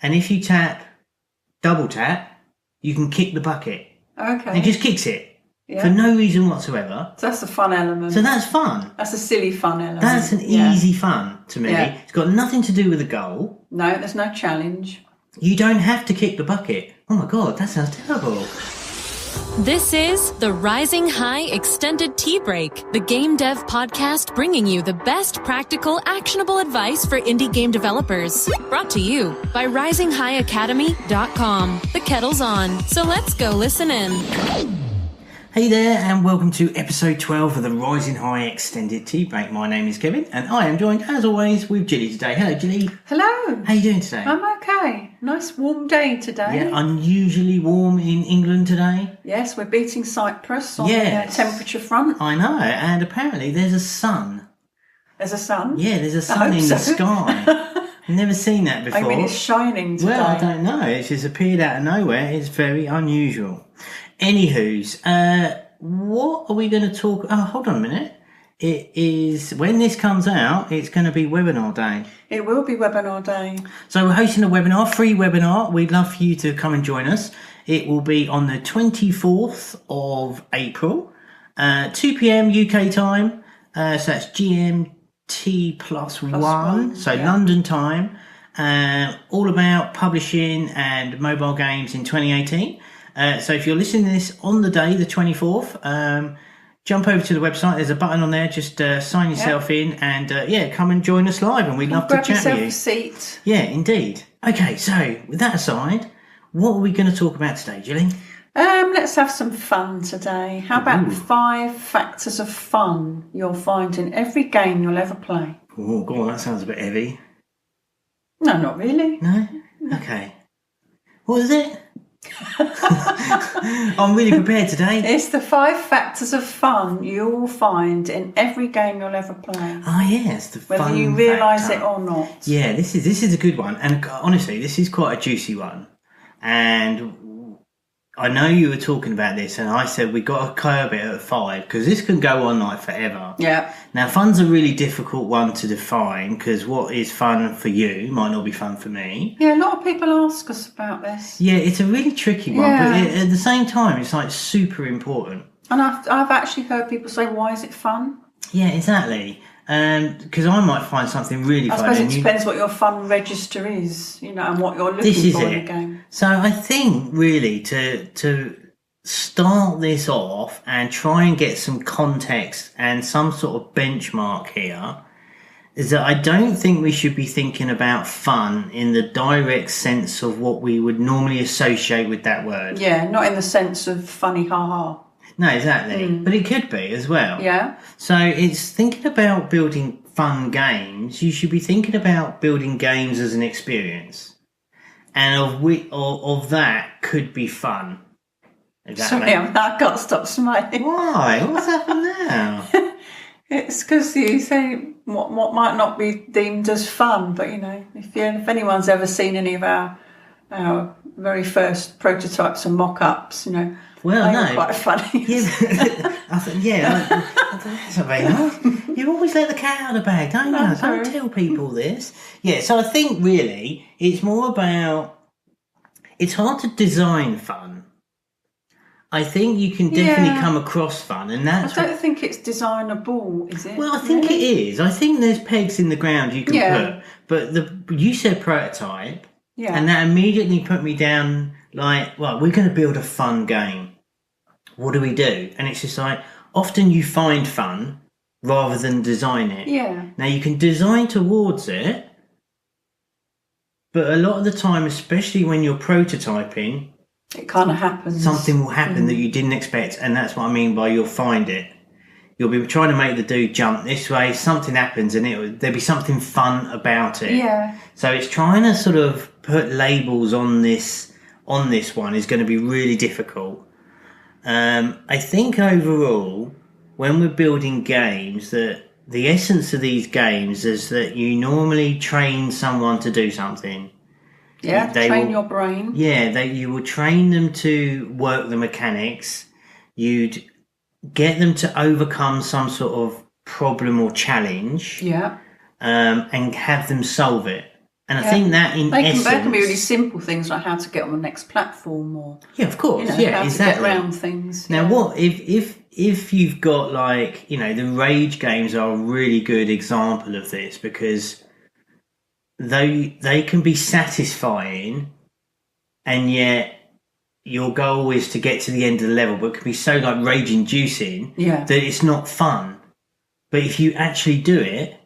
and if you double tap, you can kick the bucket. Okay. It just kicks it for no reason whatsoever. So that's a fun element. So that's fun. That's a silly fun element. That's an easy fun to me. Yeah. It's got nothing to do with the goal. No, there's no challenge. You don't have to kick the bucket. Oh my God, that sounds terrible. This is the Rising High Extended Tea Break, the game dev podcast bringing you the best practical, actionable advice for indie game developers. Brought to you by RisingHighAcademy.com. The kettle's on, so let's go listen in. Hey there, and welcome to episode 12 of the Rising High Extended Tea Break. My name is Kevin, and I am joined, as always, with Gilly today. Hello, Gilly. Hello. How you doing today? I'm okay. Nice warm day today. Yeah, unusually warm in England today. Yes, we're beating Cyprus on the temperature front. I know, and apparently there's a sun. There's a sun? Yeah, there's a sun in the sky. I've never seen that before. I mean, it's shining today. Well, I don't know. It's just appeared out of nowhere. It's very unusual. Anywho's, what are we going to talk... Oh, hold on a minute. It is... When this comes out, it's going to be webinar day. It will be webinar day. So we're hosting a webinar, free webinar. We'd love for you to come and join us. It will be on the 24th of April, 2 p.m. UK time. So that's GMT plus one. So London time. All about publishing and mobile games in 2018. So if you're listening to this on the day, the 24th, jump over to the website. There's a button on there. Just sign yourself in and, come and join us live. And we'd love to chat with you. Grab yourself a seat. Yeah, indeed. Okay, so with that aside, what are we going to talk about today, Gilly? Let's have some fun today. How about 5 factors of fun you'll find in every game you'll ever play? Oh, God, that sounds a bit heavy. No, not really. No? Okay. What is it? I'm really prepared today. It's the 5 factors of fun you'll find in every game you'll ever play. Oh yes, the whether fun you realise factor. it or not. Yeah, this is a good one, and honestly, this is quite a juicy one. And I know you were talking about this, and I said we got to curb it at 5 because this can go on like forever. Yeah. Now, fun's a really difficult one to define because what is fun for you might not be fun for me. Yeah, a lot of people ask us about this. Yeah, it's a really tricky one, but at the same time, it's like super important. And I've actually heard people say, "Why is it fun?" Yeah, exactly. Because I might find something really fun. I suppose it depends what your fun register is, and what you're looking for in a game. So I think really to start this off and try and get some context and some sort of benchmark here is that I don't think we should be thinking about fun in the direct sense of what we would normally associate with that word. Yeah, not in the sense of funny ha-ha. No, exactly. But it could be as well. Yeah. So it's thinking about building fun games. You should be thinking about building games as an experience. And of that could be fun. Sorry, I can't stop smiling. Why? What's happened now? It's because you say what might not be deemed as fun, but if anyone's ever seen any of our very first prototypes and mock-ups, well, they were quite funny. Yeah, I thought, that's not very nice. You always let the cat out of the bag, don't you? Don't tell people this. Yeah, so I think really it's more about, it's hard to design fun. I think you can definitely come across fun, and that's... I don't think it's designable, is it? Well, I think it is. I think there's pegs in the ground you can put. But you said prototype, and that immediately put me down like, well, we're going to build a fun game. What do we do? And it's just like, often you find fun rather than design it. Yeah. Now, you can design towards it, but a lot of the time, especially when you're prototyping... It kind of happens. Something will happen that you didn't expect, and that's what I mean by you'll find it. You'll be trying to make the dude jump this way, something happens, and there'll be something fun about it. Yeah. So it's trying to sort of put labels on this one is going to be really difficult. I think overall, when we're building games, that the essence of these games is that you normally train someone to do something. Yeah, train your brain. Yeah, you will train them to work the mechanics. You'd get them to overcome some sort of problem or challenge. Yeah. And have them solve it. And I think that they can be really simple things like how to get on the next platform or of course, how exactly. to get around things. Now, what if you've got like the rage games are a really good example of this because they can be satisfying, and yet your goal is to get to the end of the level, but it can be so like rage inducing that it's not fun. But if you actually do it,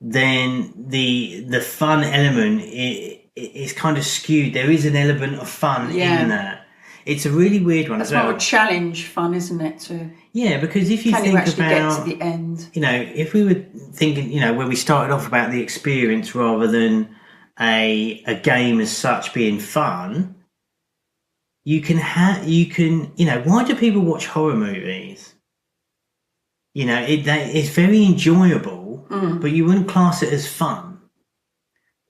then the fun element is kind of skewed. There is an element of fun in that. It's a really weird one. That's more a challenge fun, isn't it? Because if you think actually about get to the end, if we were thinking, where we started off about the experience rather than a game as such being fun, you can why do people watch horror movies? It's very enjoyable, but you wouldn't class it as fun.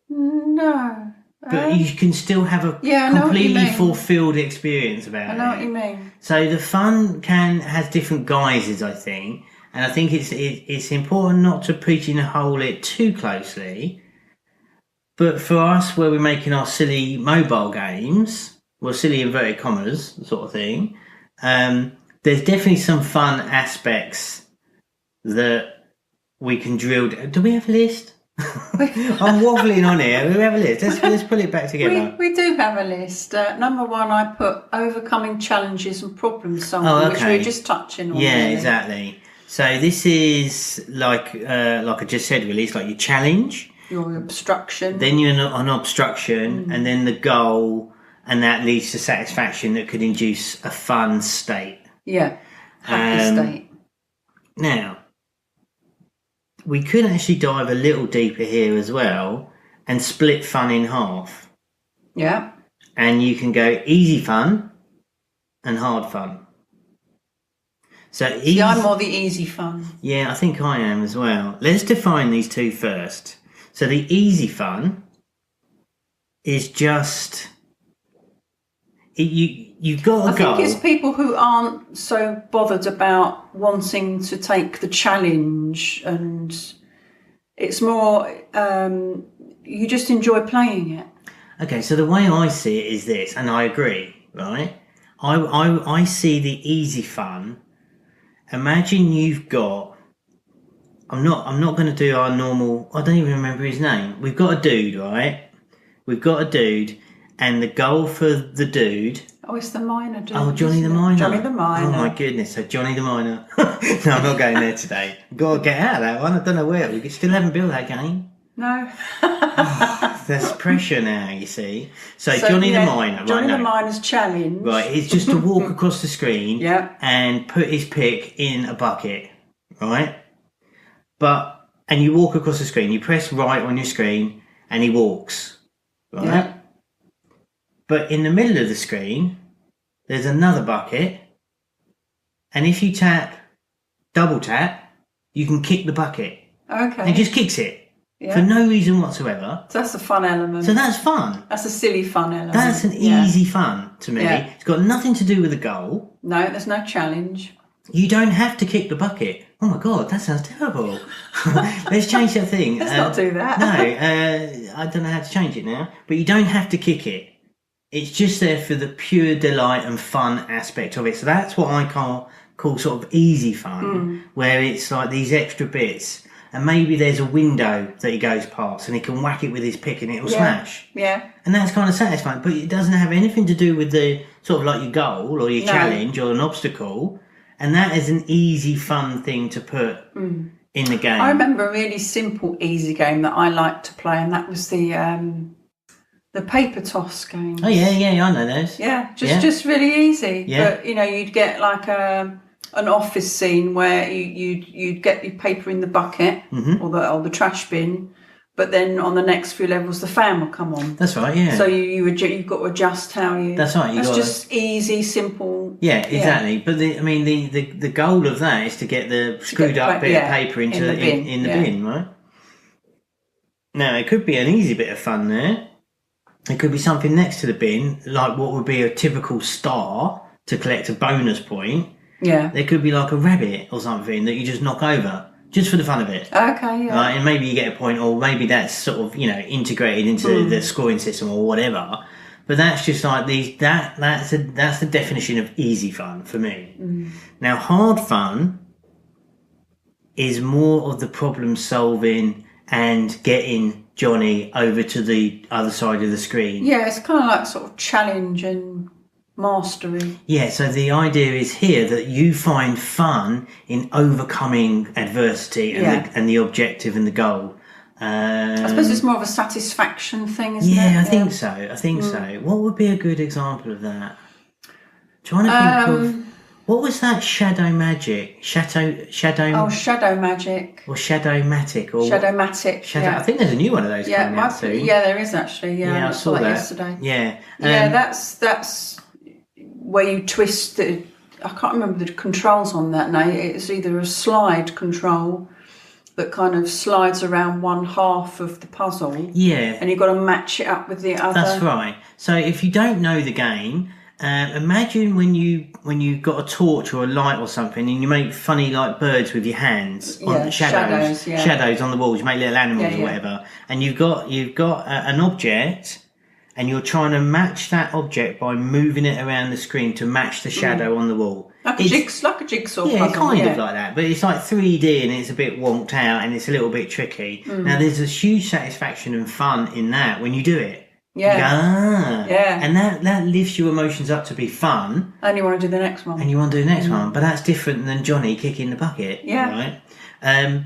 No. But you can still have a completely fulfilled experience about it. I know what you mean. So the fun has different guises, I think. And I think it's important not to pigeonhole it too closely. But for us, where we're making our silly mobile games, well, silly inverted commas sort of thing, there's definitely some fun aspects that we can drill. Do we have a list? I'm wobbling on here. We have a list. Let's put it back together. We do have a list. Number 1, I put overcoming challenges and problem solving, which we were just touching on. Yeah, really. Exactly. So this is like I just said, really, it's like your challenge, your obstruction. Then you're an obstruction, and then the goal, and that leads to satisfaction that could induce a fun state. Yeah, happy state. Now, we could actually dive a little deeper here as well and split fun in half. Yeah. And you can go easy fun and hard fun. So I'm more the easy fun. Yeah, I think I am as well. Let's define these two first. So the easy fun is just you've got a goal. I think it's people who aren't so bothered about wanting to take the challenge, and it's more you just enjoy playing it. Okay, so the way I see it is this, and I agree, right? I see the easy fun. Imagine you've got. I'm not going to do our normal. I don't even remember his name. We've got a dude, right? We've got a dude. And the goal for the dude... Oh, it's the miner dude. Oh, Johnny the Miner. Johnny the Miner. Oh, my goodness. So, Johnny the Miner. No, I'm not going there today. Got to get out of that one. I don't know where. We still haven't built that game. No. There's pressure now, you see. So Johnny the Miner. Johnny the Miner's challenge. Right, it's just to walk across the screen and put his pick in a bucket, right? And you walk across the screen. You press right on your screen and he walks, right? Yeah. But in the middle of the screen, there's another bucket. And if you double tap, you can kick the bucket. Okay. And it just kicks it for no reason whatsoever. So that's a fun element. So that's fun. That's a silly fun element. That's an easy fun to me. Yeah. It's got nothing to do with the goal. No, there's no challenge. You don't have to kick the bucket. Oh my God, that sounds terrible. Let's change that thing. Let's not do that. No, I don't know how to change it now. But you don't have to kick it. It's just there for the pure delight and fun aspect of it. So that's what I call sort of easy fun, where it's like these extra bits. And maybe there's a window that he goes past and he can whack it with his pick and it'll smash. Yeah. And that's kind of satisfying. But it doesn't have anything to do with the sort of like your goal or your challenge or an obstacle. And that is an easy, fun thing to put in the game. I remember a really simple, easy game that I liked to play, and that was the paper toss game. Oh, yeah, I know those. Yeah, just really easy. Yeah. But, you'd get like an office scene where you'd get your paper in the bucket or the trash bin, but then on the next few levels the fan will come on. That's right, yeah. So you've got to adjust how you... That's right. That's just easy, simple... Yeah, exactly. But the goal of that is to get the screwed up bit of paper into the bin, right? Now, it could be an easy bit of fun there. It could be something next to the bin, like what would be a typical star to collect a bonus point. Yeah. There could be like a rabbit or something that you just knock over just for the fun of it. Okay, yeah. Right, and maybe you get a point, or maybe that's sort of, integrated into the scoring system or whatever. But that's just like that's the definition of easy fun for me. Now, hard fun is more of the problem solving and getting Johnny over to the other side of the screen. Yeah, it's kind of like sort of challenge and mastery. Yeah, so the idea is here that you find fun in overcoming adversity and the objective and the goal. I suppose it's more of a satisfaction thing, isn't it? Yeah, I think so. What would be a good example of that? Trying to think of... What was that shadow magic? Shadow... Oh, shadow magic. Or shadowmatic. Or Shadowmatic, yeah. I think there's a new one of those coming out soon. Yeah, there is actually. Yeah, I saw that yesterday. Yeah. That's where you twist the... I can't remember the controls on that now. It's either a slide control that kind of slides around one half of the puzzle. Yeah. And you've got to match it up with the other. That's right. So if you don't know the game, imagine when you got a torch or a light or something and you make funny like birds with your hands on the shadows on the walls. You make little animals or whatever, and you've got an object, and you're trying to match that object by moving it around the screen to match the shadow on the wall. Like a jigsaw puzzle. Yeah, kind of like that. But it's like 3D and it's a bit wonked out and it's a little bit tricky. Now, there's a huge satisfaction and fun in that when you do it. Yeah. Yeah. And that lifts your emotions up to be fun. And you want to do the next one. one. But that's different than Johnny kicking the bucket. Yeah. Right?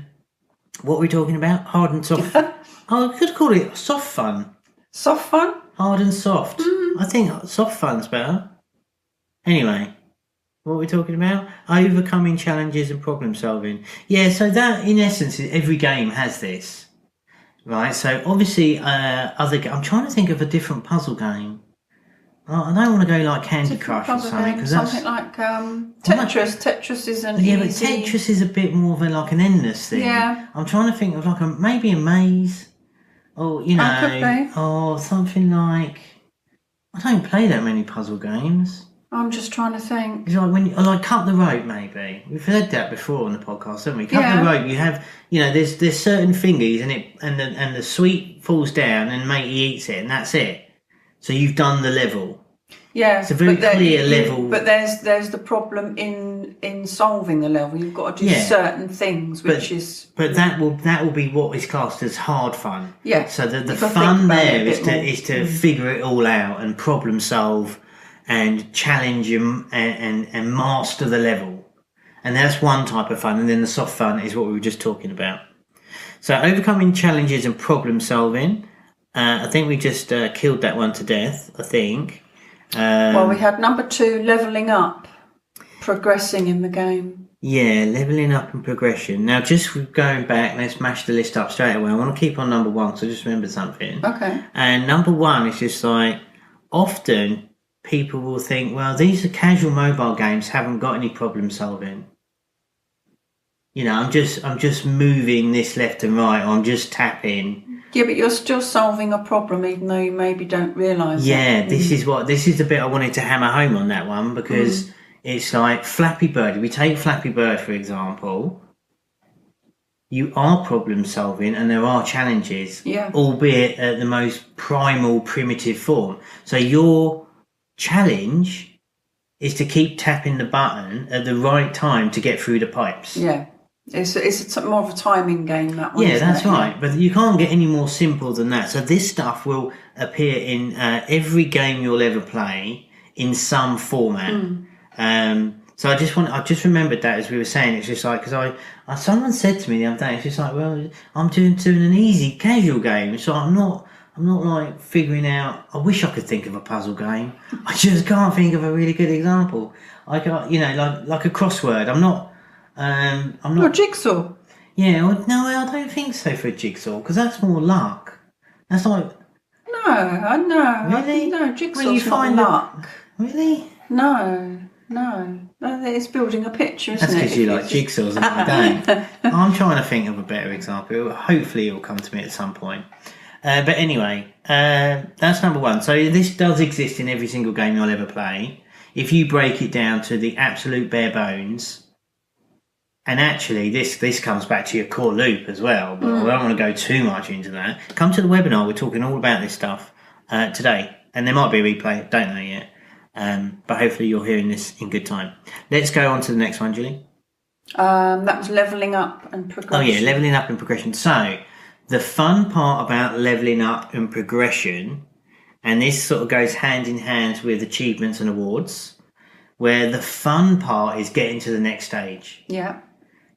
What were we talking about? Hard and soft. I could call it soft fun. Soft fun? Hard and soft. I think soft fun's better. Anyway, what are we talking about? Overcoming challenges and problem solving. Yeah, so that, in essence, every game has this. Right, so obviously, I'm trying to think of a different puzzle game. I don't want to go like Candy Crush or something. Cause something like Tetris. Tetris is an easy... but Tetris is a bit more of an endless thing. Yeah. I'm trying to think of maybe a maze. Or, or something like... I don't play that many puzzle games. I'm just trying to think. It's like cut the rope, maybe. We've heard that before on the podcast, haven't we? Cut the rope. You have, there's certain thingies, and the sweet falls down, and matey eats it, and that's it. So you've done the level. Yeah, it's a very clear level. But there's the problem in solving the level. You've got to do certain things, But that will be what is classed as hard fun. Yeah. So the fun there is to figure it all out and problem solve and challenge and master the level. And that's one type of fun. And then the soft fun is what we were just talking about. So overcoming challenges and problem solving. I think we just killed that one to death, I think. Well, we had number 2, levelling up, progressing in the game. Yeah, levelling up and progression. Now, just going back, let's mash the list up straight away. I want to keep on number 1 because I just remembered something. Okay. And number 1 is just like, often people will think, well, these are casual mobile games, haven't got any problem solving. I'm just moving this left and right, or I'm just tapping. Yeah, but you're still solving a problem, even though you maybe don't realise it. Yeah, this is the bit I wanted to hammer home on that one, because it's like Flappy Bird. If we take Flappy Bird, for example, you are problem solving and there are challenges, albeit at the most primal, primitive form. So your challenge is to keep tapping the button at the right time to get through the pipes. Yeah. It's more of a timing game, that one. Yeah, that's right. Yeah. But you can't get any more simple than that. So this stuff will appear in every game you'll ever play in some format. So I just remembered that as we were saying. It's just like, because someone said to me the other day, it's just like, well, I'm doing an easy casual game. So I'm not like figuring out. I wish I could think of a puzzle game. I just can't think of a really good example. I got like a crossword. I'm not. Or jigsaw. Yeah, no, I don't think so for a jigsaw, because that's more luck. That's like... No. Really? No, jigsaw's not luck. Really? No. It's building a picture, isn't it? That's because you like jigsaws, and I don't. I'm trying to think of a better example. Hopefully it'll come to me at some point. But anyway, that's number 1. So this does exist in every single game you'll ever play. If you break it down to the absolute bare bones... And actually, this comes back to your core loop as well, but I don't want to go too much into that. Come to the webinar. We're talking all about this stuff today. And there might be a replay. Don't know yet. But hopefully you're hearing this in good time. Let's go on to the next one, Julie. That was levelling up and progression. Oh, yeah, levelling up and progression. So, the fun part about levelling up and progression, and this sort of goes hand in hand with achievements and awards, where the fun part is getting to the next stage. Yeah.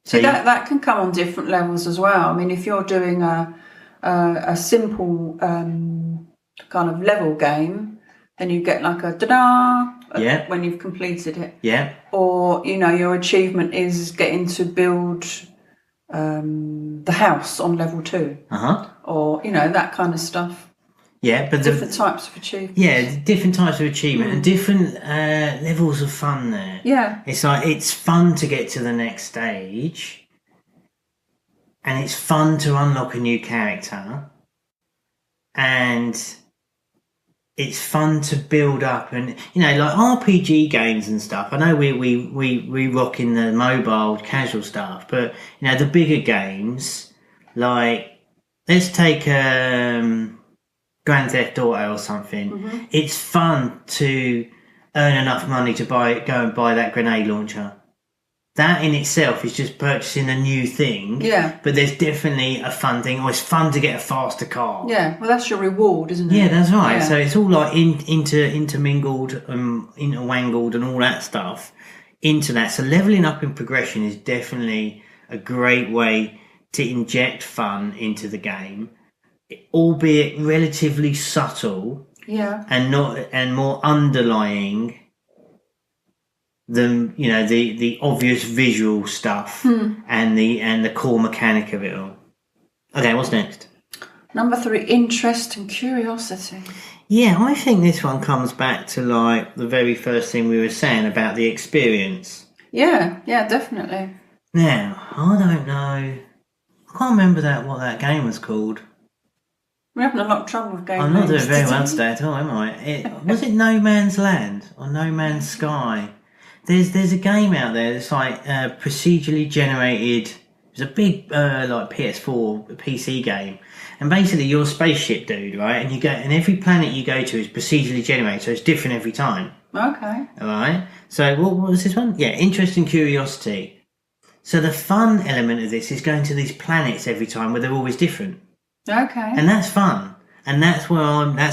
So that can come on different levels as well. I mean, if you're doing a simple kind of level game, then you get like a da-da when you've completed it. Yeah. Or, your achievement is getting to build the house on level 2. Or, that kind of stuff. Yeah, but different types of achievement. Yeah, different types of achievement and different levels of fun there. Yeah. It's like, it's fun to get to the next stage, and it's fun to unlock a new character, and it's fun to build up, and like RPG games and stuff. I know we rock in the mobile casual stuff, but the bigger games, like let's take Grand Theft Auto or something. It's fun to earn enough money to go and buy that grenade launcher. That in itself is just purchasing a new thing. Yeah. But there's definitely a fun thing, or it's fun to get a faster car. Yeah, well, that's your reward, isn't it? Yeah, that's right. Yeah. So it's all like intermingled, interwangled and all that stuff into that. So levelling up in progression is definitely a great way to inject fun into the game, albeit relatively subtle. Yeah. And more underlying than the obvious visual stuff and the core mechanic of it all. Okay, what's next? Number 3, interest and curiosity. Yeah, I think this one comes back to like the very first thing we were saying about the experience. Yeah, definitely. Now, I don't know. I can't remember what that game was called. We're having a lot of trouble with game I'm not names doing very well today at all, am I? Was it No Man's Land or No Man's Sky? There's a game out there that's like procedurally generated. It's a big like PS4 PC game, and basically you're a spaceship dude, right? And you go, and every planet you go to is procedurally generated, so it's different every time. Okay. All right. So what was this one? Yeah, interest and curiosity. So the fun element of this is going to these planets every time where they're always different. Okay. And that's fun. And that's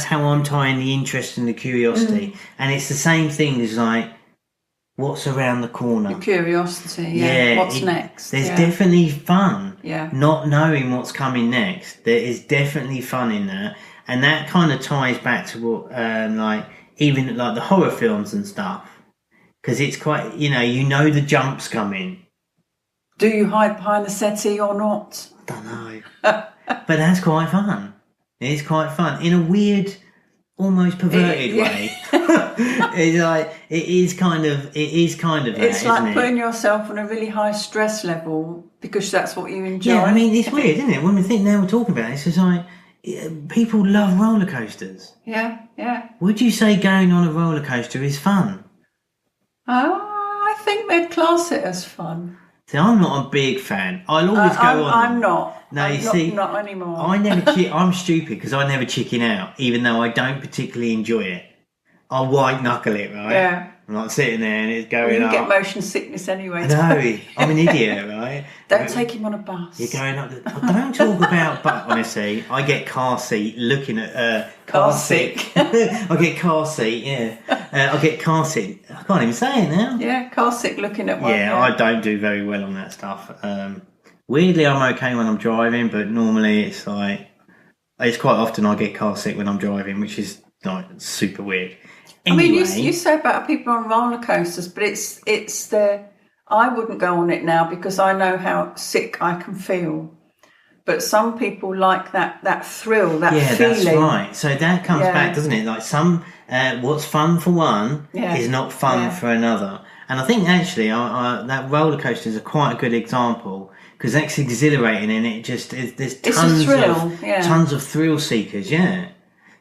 how I'm tying the interest and the curiosity. And it's the same thing as like, what's around the corner? The curiosity, yeah. What's next? There's definitely fun. Yeah. Not knowing what's coming next. There is definitely fun in that. And that kind of ties back to what, like, even like the horror films and stuff. Because it's quite, you know the jumps coming. Do you hide behind the settee or not? I don't know. But that's quite fun. It is quite fun. In a weird, almost perverted way. It's like, it is kind of that, it's like isn't it? putting yourself on a really high stress level because that's what you enjoy. Yeah, I mean, it's weird, isn't it? When we think now we're talking about it, it's like, people love roller coasters. Yeah. Would you say going on a roller coaster is fun? I think they'd class it as fun. See, I'm not a big fan. I'll always go on. I'm not. No, you see, not anymore. I'm stupid because I never chicken out, even though I don't particularly enjoy it. I'll white knuckle it, right? Yeah. I'm like sitting there and it's going you up. get motion sickness anyway. No, I'm an idiot, right? Don't take him on a bus. You're going up. Don't talk about. But honestly, I get car seat looking at car sick. I get car seat. Yeah, I get car seat. I can't even say it now. Yeah, car sick looking at one. Yeah, I don't do very well on that stuff. Weirdly, I'm okay when I'm driving, but normally it's quite often I get car sick when I'm driving, which is like super weird. Anyway, I mean, you say about people on roller coasters, but it's I wouldn't go on it now because I know how sick I can feel. But some people like that thrill, that feeling. Yeah, that's right. So that comes back, doesn't it? Like what's fun for one is not fun for another. And I think actually that roller coaster is quite a good example because that's exhilarating and there's tons of thrill seekers. Yeah.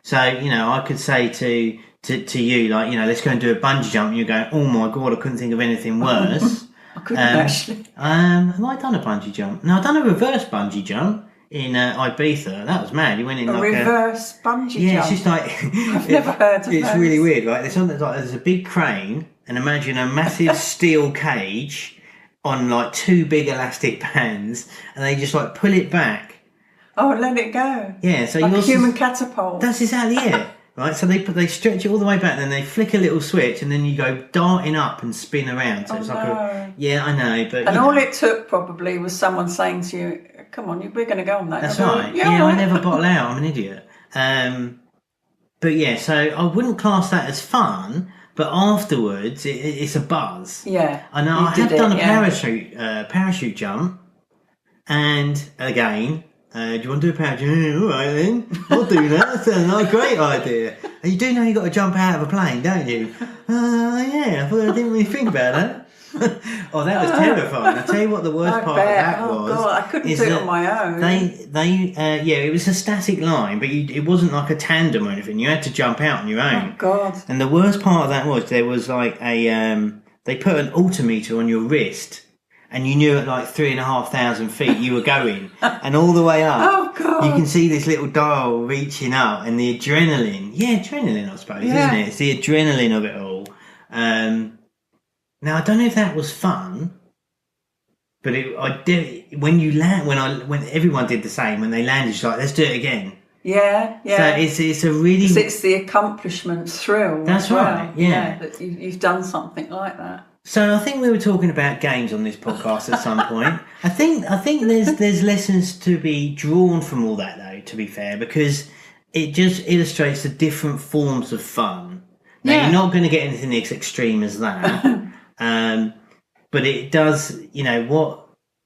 So I could say to you, like, let's go and do a bungee jump. And you're going, oh my God, I couldn't think of anything worse. I couldn't actually. Have I done a bungee jump? No, I've done a reverse bungee jump in Ibiza. That was mad. You went in A reverse bungee jump? Yeah, it's just like... I've never heard of It's those. really weird, right? There's a big crane, and imagine a massive steel cage on like two big elastic bands, and they just like pull it back. Oh, let it go. Yeah, so like a yours human catapult. That's exactly it. Right, so they stretch it all the way back, and then they flick a little switch, and then you go darting up and spin around. So it's like I know, but and all it took probably was someone saying to you, "Come on, we're going to go on that." That's right. Yeah, I never bottle out. I'm an idiot. But yeah, so I wouldn't class that as fun. But afterwards, it's a buzz. Yeah, I know. I have done a parachute jump, and again. Do you want to do a parachute? All right then, I'll do that. That sounds like a great idea. And you do know you've got to jump out of a plane, don't you? Yeah, I didn't really think about that. Oh, that was terrifying. I'll tell you what the worst part of that was. Oh God, I couldn't do it on my own. It was a static line, but it wasn't like a tandem or anything. You had to jump out on your own. Oh God. And the worst part of that was there was like they put an altimeter on your wrist. And you knew at like 3,500 feet you were going, and all the way up, oh God, you can see this little dial reaching up, and the adrenaline. Yeah, adrenaline, I suppose, isn't it? It's the adrenaline of it all. Now I don't know if that was fun, but when you land, when everyone did the same, when they landed, it's like let's do it again. Yeah. So it's a really it's the accomplishment thrill. That's right. Yeah, that you've done something like that. So I think we were talking about games on this podcast at some point. I think there's lessons to be drawn from all that though, to be fair, because it just illustrates the different forms of fun. Now you're not going to get anything as extreme as that. But it does,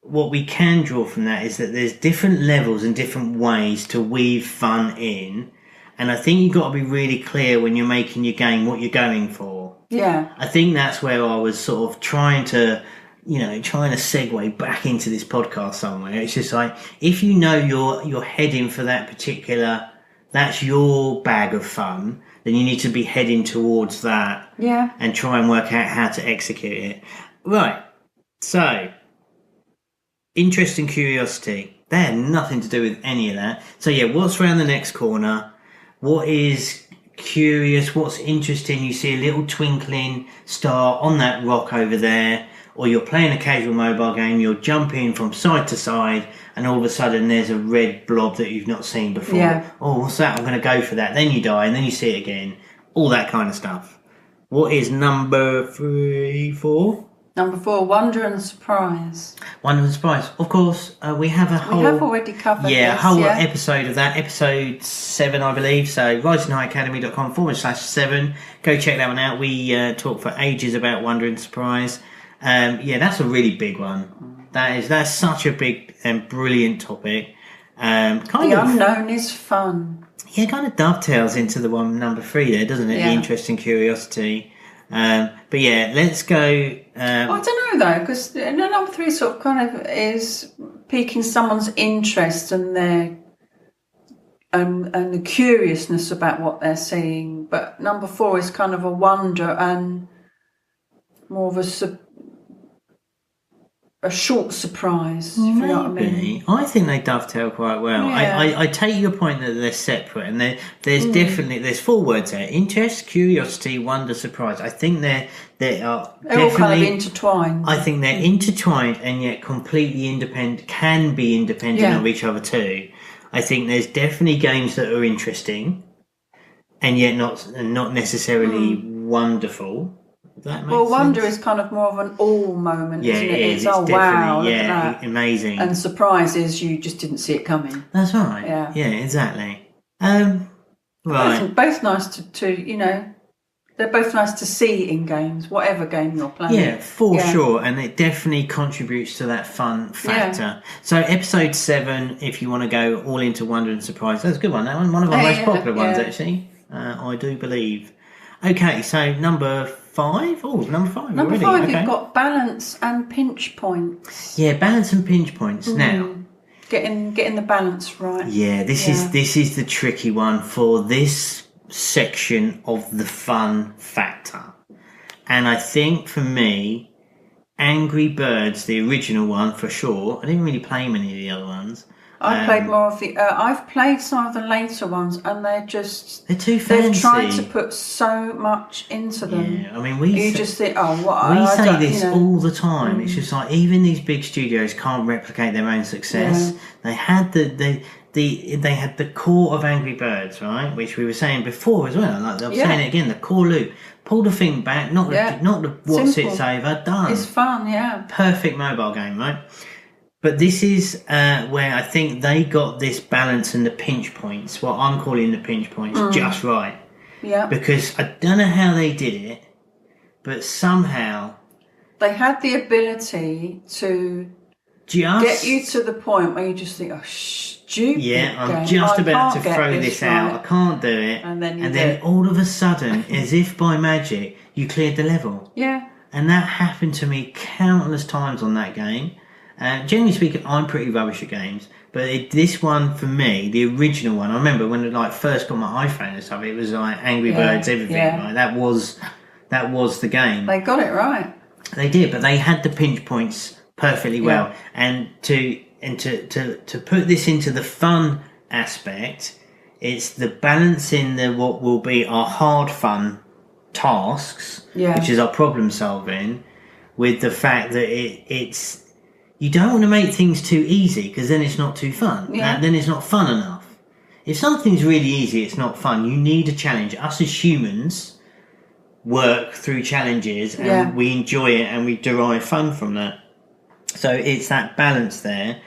what we can draw from that is that there's different levels and different ways to weave fun in. And I think you've got to be really clear when you're making your game what you're going for. Yeah. I think that's where I was sort of trying to segue back into this podcast somewhere. It's just like, if you know you're heading for that particular, that's your bag of fun, then you need to be heading towards that. Yeah. And try and work out how to execute it. Right. So, interest and curiosity. They had nothing to do with any of that. So yeah, what's around the next corner? What is curious, what's interesting? You see a little twinkling star on that rock over there, or you're playing a casual mobile game, you're jumping from side to side, and all of a sudden there's a red blob that you've not seen before. Yeah. Oh, what's that? I'm going to go for that. Then you die, and then you see it again. All that kind of stuff. What is number 4? Number 4, wonder and surprise. Wonder and surprise. Of course, we have a whole... We have already covered this, a whole episode of that. Episode 7, I believe. So, risinghighacademy.com/7. Go check that one out. We talk for ages about wonder and surprise. That's a really big one. That's such a big and brilliant topic. The unknown is fun. Yeah, kind of dovetails into the one number 3 there, doesn't it? Yeah. The interest and curiosity. But yeah, let's go. I don't know though, because number 3 sort of kind of is piquing someone's interest and their and the curiousness about what they're seeing. But number 4 is kind of a wonder and more of a short surprise, if you know what I mean. I think they dovetail quite well. Yeah. I take your point that they're separate, and there's definitely 4 words there: interest, curiosity, wonder, surprise. I think they're all kind of intertwined. I think they're intertwined and yet completely independent. Can be independent of each other too. I think there's definitely games that are interesting, and yet not necessarily wonderful. Wonder is kind of more of an all moment, isn't it? It's wow, look at that. Amazing. And surprise is you just didn't see it coming. That's right. Yeah, exactly. Right. Both nice to they're both nice to see in games, whatever game you're playing. Yeah, for sure, and it definitely contributes to that fun factor. Yeah. So episode 7, if you want to go all into wonder and surprise, that's a good one. That one of our most popular ones, actually. I do believe. Okay, so number 5? Oh, number 5 Number already. 5, you've got balance and pinch points. Yeah, balance and pinch points. Now, getting the balance right. Yeah, this is the tricky one for this section of the fun factor. And I think for me, Angry Birds, the original one for sure. I didn't really play many of the other ones. I played more of the. I've played some of the later ones, and they're too fancy. They've tried to put so much into them. Yeah, I mean, you just think, oh, what? We say this all the time. It's just like even these big studios can't replicate their own success. Yeah. They had they had the core of Angry Birds, right? Which we were saying before as well. Like I'm saying it again, the core loop. Pull the thing back, not the what sits over. Done. It's fun, yeah. Perfect mobile game, right? But this is where I think they got this balance and the pinch points, what I'm calling the pinch points, just right. Yeah. Because I don't know how they did it, but somehow they had the ability to get you to the point where you just think, oh, stupid. Yeah, I'm just about to throw this out. I can't do it. And then all of a sudden, as if by magic, you cleared the level. Yeah. And that happened to me countless times on that game. Generally speaking, I'm pretty rubbish at games, but this one for me, the original one, I remember when I first got my iPhone and stuff, it was like Angry Birds, everything. Yeah. Right? That was the game. They got it right. They did, but they had the pinch points perfectly well. And to put this into the fun aspect, it's the balance in what will be our hard fun tasks, which is our problem solving, with the fact that it's. You don't want to make things too easy because then it's not too fun. Yeah. Then it's not fun enough. If something's really easy, it's not fun. You need a challenge. Us as humans work through challenges and we enjoy it and we derive fun from that. So it's that balance there.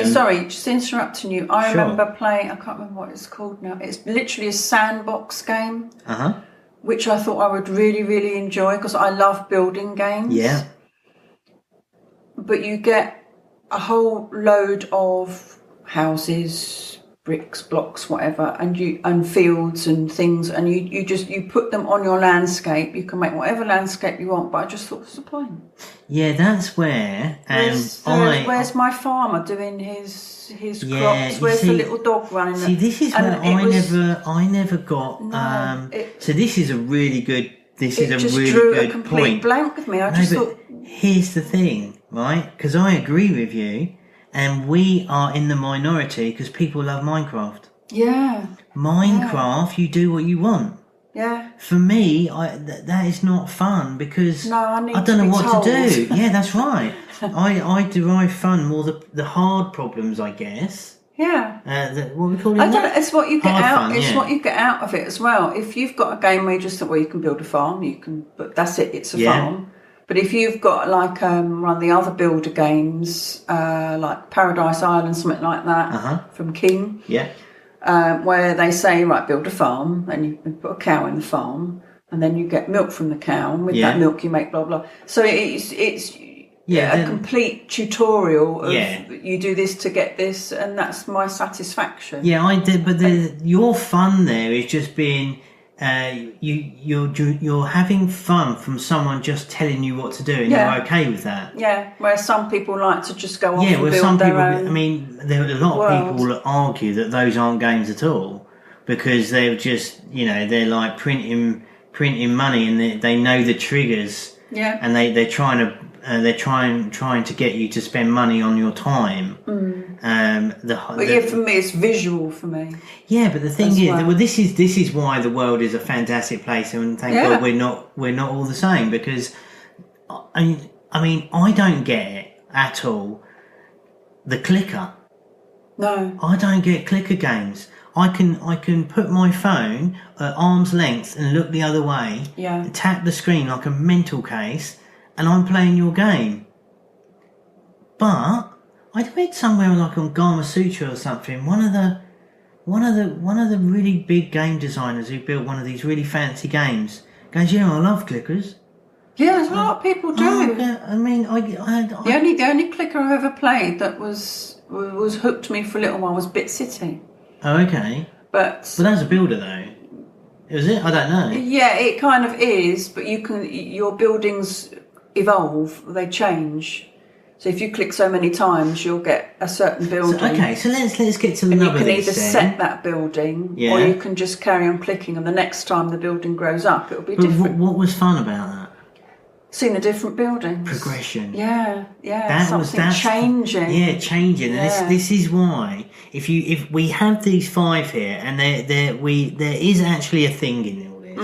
Sorry, just interrupting you. I remember playing, I can't remember what it's called now. It's literally a sandbox game, which I thought I would really, really enjoy because I love building games. Yeah. But you get a whole load of houses, bricks, blocks, whatever, and fields and things, and you put them on your landscape. You can make whatever landscape you want, but I just thought, what's the point? Yeah, that's where. Where's my farmer doing his crops? Where's the little dog running? See, this is where I never got. So this is a really good. This is a really good point. It just drew a complete blank with me. I just thought. Here's the thing, right? Because I agree with you, and we are in the minority because people love Minecraft. Yeah. Minecraft, you do what you want. Yeah. For me, that is not fun because I don't know what to do. Yeah, that's right. I derive fun more the hard problems, I guess. Yeah. What we call it? It's what you get out. It's what you get out of it as well. If you've got a game where you just think, well, you can build a farm, but that's it. It's a farm. But if you've got like one of the other builder games, like Paradise Island, something like that, from King, where they say, right, build a farm, and you put a cow in the farm, and then you get milk from the cow, and with that milk you make blah blah. So it's a complete tutorial of you do this to get this, and that's my satisfaction. Yeah, I did, but your fun there is just being. You're having fun from someone just telling you what to do, and you're okay with that. Yeah, where some people like to just go off and build some their people. own I mean, there are a lot of people that argue that those aren't games at all because they're just they're like printing money and they know the triggers. Yeah, and they're trying to get you to spend money on your time. For me, it's visual for me. Yeah, but the thing is, this is why the world is a fantastic place, and thank God we're not all the same. Because I mean, I don't get it at all. The clicker. No, I don't get clicker games. I can put my phone at arm's length and look the other way. Yeah. And tap the screen like a mental case, and I'm playing your game. But I read somewhere like on Gama Sutra or something. One of the really big game designers who built one of these really fancy games goes, "Yeah, I love clickers." Yeah, there's a lot of people do. I mean, the only clicker I've ever played that was hooked me for a little while was Bit City. Oh, okay. But that's a builder though. Is it? I don't know. Yeah, it kind of is, but your buildings evolve, they change. So if you click so many times, you'll get a certain building. So let's get to the and nub of this. You can either set that building, or you can just carry on clicking, and the next time the building grows up, it'll be different. What was fun about that? Seen the different buildings. Progression. Yeah. That's changing. Yeah, changing. And Yeah. this is why if we have these 5 here, and there is actually a thing in all this.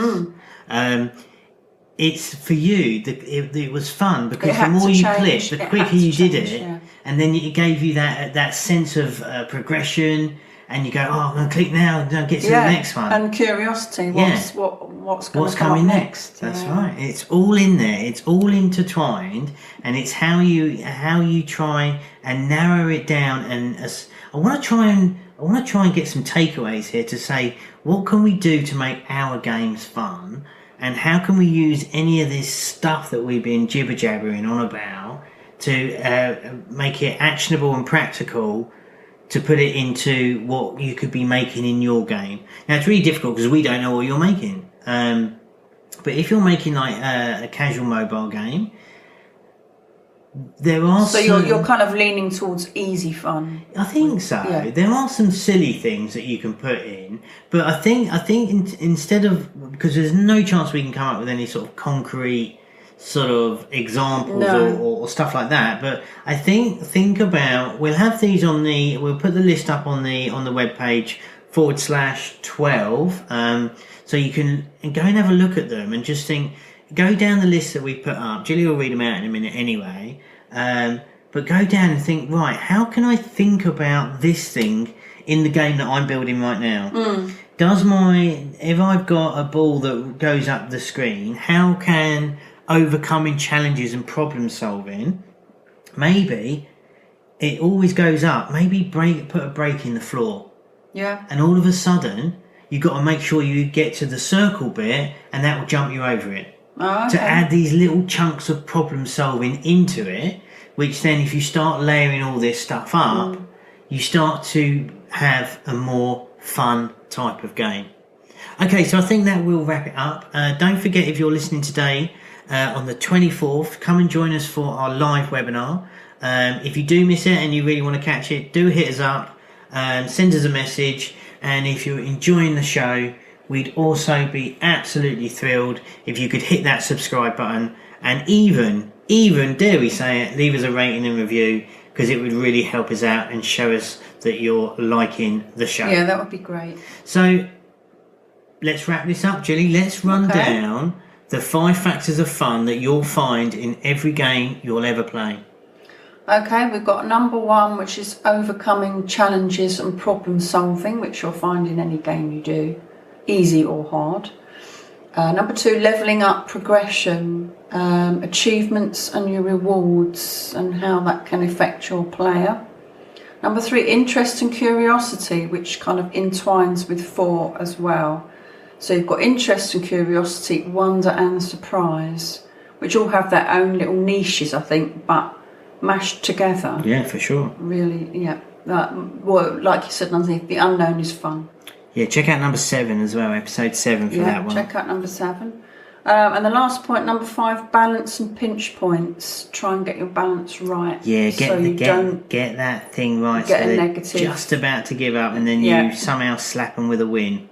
It's for you. It was fun because the more you clicked, the quicker you did it, and then it gave you that sense of progression. And you go, I'm going to click now and get to the next one. And curiosity, what's coming next? That's right. It's all in there. It's all intertwined, and it's how you try and narrow it down. And I want to try and get some takeaways here to say, what can we do to make our games fun, and how can we use any of this stuff that we've been jibber jabbering on about to make it actionable and practical, to put it into what you could be making in your game. Now, it's really difficult because we don't know what you're making. But if you're making like a casual mobile game, there are you're kind of leaning towards easy fun. I think so. Yeah. There are some silly things that you can put in, but I think instead of, because there's no chance we can come up with any sort of concrete sort of examples or stuff like that, but I think about, we'll have these we'll put the list up on the webpage /12, so you can go and have a look at them and just go down the list that we put up. Julie will read them out in a minute anyway, but go down and think, right, how can I think about this thing in the game that I'm building right now? If I've got a ball that goes up the screen, how can overcoming challenges and problem solving, maybe it always goes up, maybe put a break in the floor, and all of a sudden you've got to make sure you get to the circle bit, and that will jump you over it. To add these little chunks of problem solving into it, which then if you start layering all this stuff up, you start to have a more fun type of game. Okay, so I think that will wrap it up. Don't forget, if you're listening today, on the 24th, come and join us for our live webinar. If you do miss it and you really want to catch it, do hit us up, send us a message, and if you're enjoying the show, we'd also be absolutely thrilled if you could hit that subscribe button, and even dare we say it, leave us a rating and review, because it would really help us out and show us that you're liking the show. Yeah, that would be great. So let's wrap this up, Julie. Let's run down the 5 factors of fun that you'll find in every game you'll ever play. Okay, we've got number 1, which is overcoming challenges and problem solving, which you'll find in any game you do, easy or hard. Number 2, leveling up, progression, achievements and your rewards, and how that can affect your player. Number 3, interest and curiosity, which kind of entwines with 4 as well. So you've got interest and curiosity, wonder and surprise, which all have their own little niches, I think, but mashed together. Yeah, for sure. Really, yeah. Like you said, underneath, the unknown is fun. Yeah, check out number 7 as well, episode 7 for that one. Check out number 7. And the last point, number 5, balance and pinch points. Try and get your balance right. Yeah, get that thing right. Get a negative. Just about to give up, and then you somehow slap them with a win.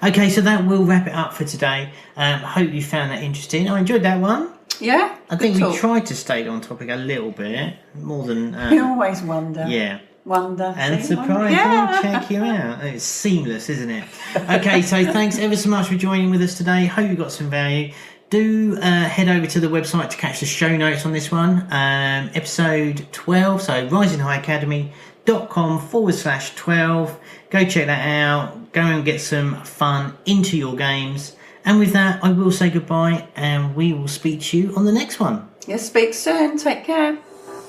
Okay, so that will wrap it up for today. Hope you found that interesting. I enjoyed that one. Yeah, I think we tried to stay on topic a little bit more than. You always wonder. Yeah. Wonder and surprise. Yeah. Check you out. It's seamless, isn't it? Okay, so thanks ever so much for joining with us today. Hope you got some value. Do head over to the website to catch the show notes on this one. Episode 12, so RisingHighAcademy.com/12. Go check that out. Go and get some fun into your games. And with that, I will say goodbye, and we will speak to you on the next one. Yes, speak soon. Take care.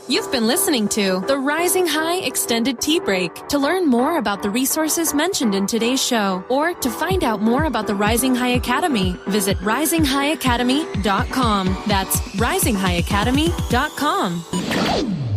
You've been listening to the Rising High Extended Tea Break. To learn more about the resources mentioned in today's show, or to find out more about the Rising High Academy, visit RisingHighAcademy.com. That's RisingHighAcademy.com.